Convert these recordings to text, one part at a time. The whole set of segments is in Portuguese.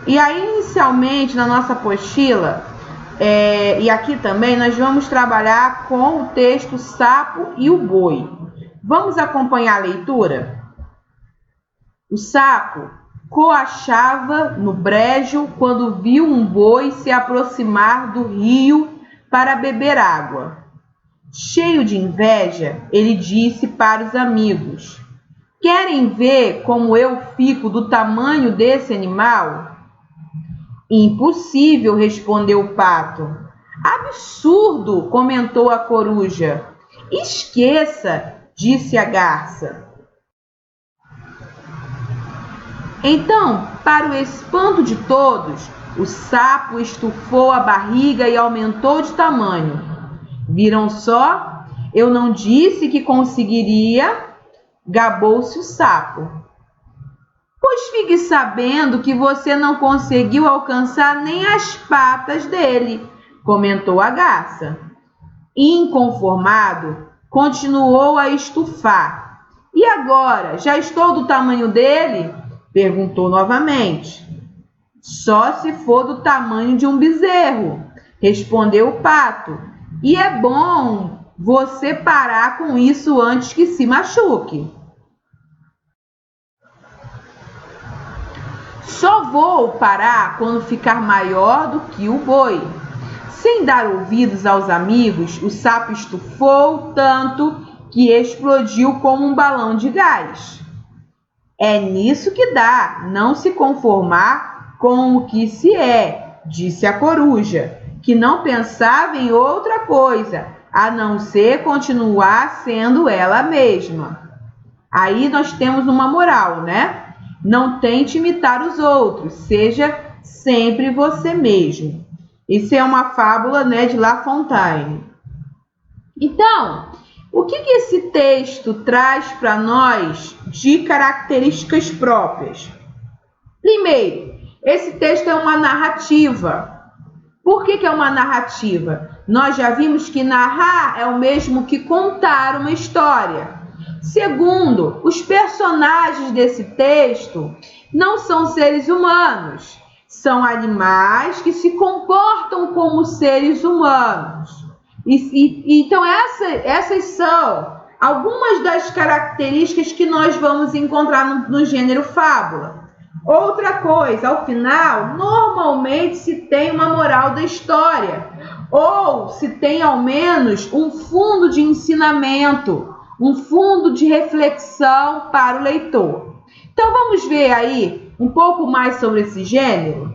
E aí, inicialmente, na nossa apostila, e aqui também, nós vamos trabalhar com o texto Sapo e o Boi. Vamos acompanhar a leitura? O sapo coachava no brejo quando viu um boi se aproximar do rio para beber água. Cheio de inveja, ele disse para os amigos: "Querem ver como eu fico do tamanho desse animal?" "Impossível", respondeu o pato. "Absurdo", comentou a coruja. "Esqueça", disse a garça. Então, para o espanto de todos, o sapo estufou a barriga e aumentou de tamanho. "Viram só? Eu não disse que conseguiria", gabou-se o sapo. "Pois fique sabendo que você não conseguiu alcançar nem as patas dele", comentou a garça. Inconformado, continuou a estufar. "E agora, já estou do tamanho dele?", perguntou novamente. "Só se for do tamanho de um bezerro", respondeu o pato. "E é bom você parar com isso antes que se machuque." "Só vou parar quando ficar maior do que o boi." Sem dar ouvidos aos amigos, o sapo estufou tanto que explodiu como um balão de gás. "É nisso que dá, não se conformar com o que se é", disse a coruja, que não pensava em outra coisa, a não ser continuar sendo ela mesma. Aí nós temos uma moral, né? Não tente imitar os outros, seja sempre você mesmo. Isso é uma fábula, né, de La Fontaine. Então, o que esse texto traz para nós de características próprias? Primeiro, esse texto é uma narrativa. Por que é uma narrativa? Nós já vimos que narrar é o mesmo que contar uma história. Segundo, os personagens desse texto não são seres humanos, são animais que se comportam como seres humanos. Então, essas são algumas das características que nós vamos encontrar no gênero fábula. Outra coisa, ao final, normalmente se tem uma moral da história, ou se tem ao menos um fundo de ensinamento, um fundo de reflexão para o leitor. Então vamos ver aí um pouco mais sobre esse gênero?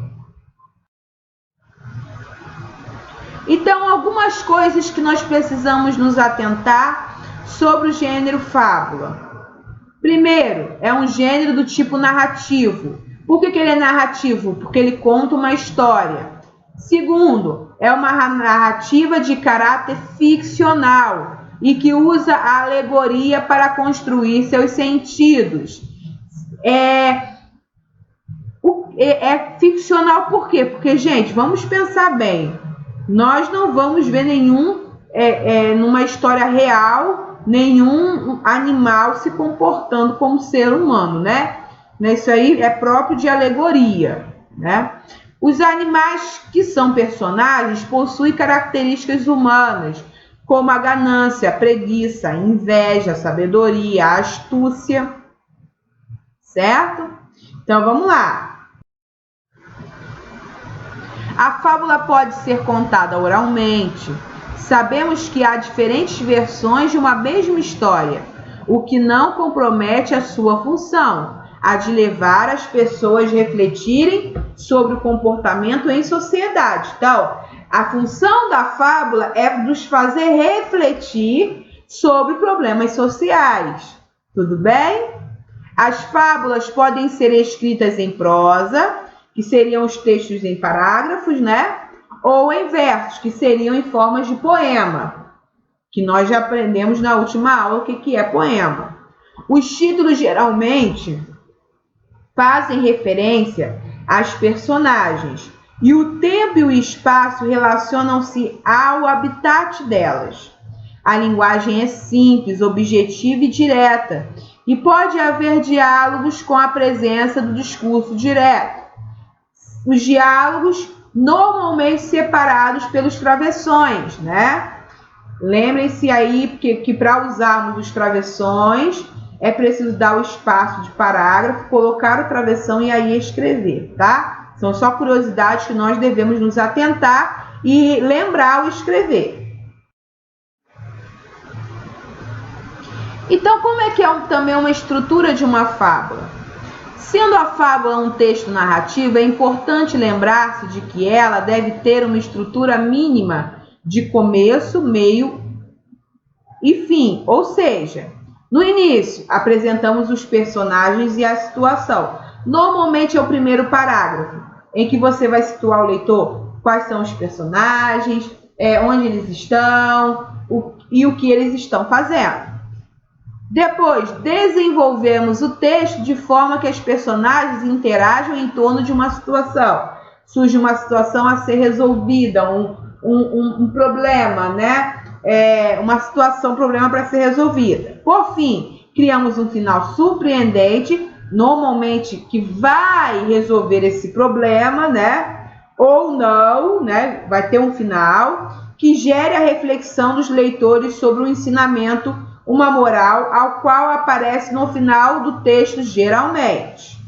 Então, algumas coisas que nós precisamos nos atentar sobre o gênero fábula. Primeiro, é um gênero do tipo narrativo. Por que ele é narrativo? Porque ele conta uma história. Segundo, é uma narrativa de caráter ficcional e que usa a alegoria para construir seus sentidos. É ficcional por quê? Porque, gente, vamos pensar bem. Nós não vamos ver numa história real, nenhum animal se comportando como ser humano, né? Isso aí é próprio de alegoria, né? Os animais que são personagens possuem características humanas, como a ganância, a preguiça, a inveja, a sabedoria, a astúcia, certo? Então, vamos lá. A fábula pode ser contada oralmente. Sabemos que há diferentes versões de uma mesma história, o que não compromete a sua função, a de levar as pessoas a refletirem sobre o comportamento em sociedade. Então, a função da fábula é nos fazer refletir sobre problemas sociais. Tudo bem? As fábulas podem ser escritas em prosa, que seriam os textos em parágrafos, né? Ou em versos, que seriam em formas de poema, que nós já aprendemos na última aula o que é poema. Os títulos geralmente fazem referência às personagens e o tempo e o espaço relacionam-se ao habitat delas. A linguagem é simples, objetiva e direta, e pode haver diálogos com a presença do discurso direto. os diálogos normalmente separados pelos travessões, né? Lembrem-se aí que para usarmos os travessões é preciso dar o espaço de parágrafo, colocar o travessão e aí escrever, tá? São só curiosidades que nós devemos nos atentar e lembrar o escrever. Então, como é que é também uma estrutura de uma fábula? Sendo a fábula um texto narrativo, é importante lembrar-se de que ela deve ter uma estrutura mínima de começo, meio e fim. Ou seja, no início, apresentamos os personagens e a situação. Normalmente é o primeiro parágrafo, em que você vai situar o leitor quais são os personagens, onde eles estão e o que eles estão fazendo. Depois, desenvolvemos o texto de forma que as personagens interajam em torno de uma situação. Surge uma situação a ser resolvida, um problema, né? Uma situação, problema para ser resolvida. Por fim, criamos um final surpreendente, normalmente que vai resolver esse problema, né? Ou não, né? Vai ter um final que gere a reflexão dos leitores sobre o ensinamento, uma moral, ao qual aparece no final do texto geralmente,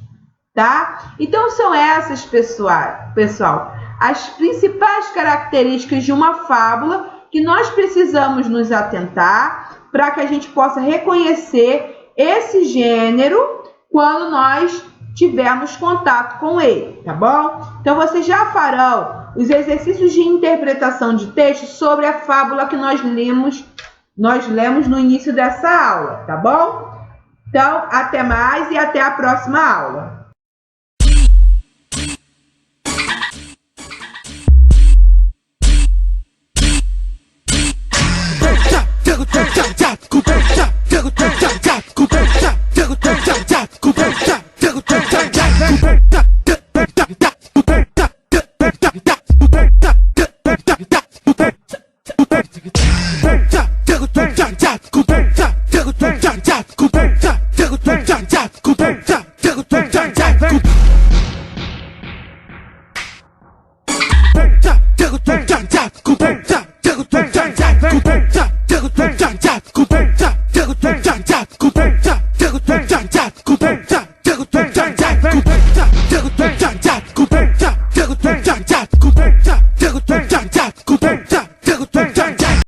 tá? Então são essas, pessoal, as principais características de uma fábula que nós precisamos nos atentar para que a gente possa reconhecer esse gênero quando nós tivermos contato com ele, tá bom? Então vocês já farão os exercícios de interpretação de texto sobre a fábula que nós lemos no início dessa aula, tá bom? Então, até mais e até a próxima aula. Cool.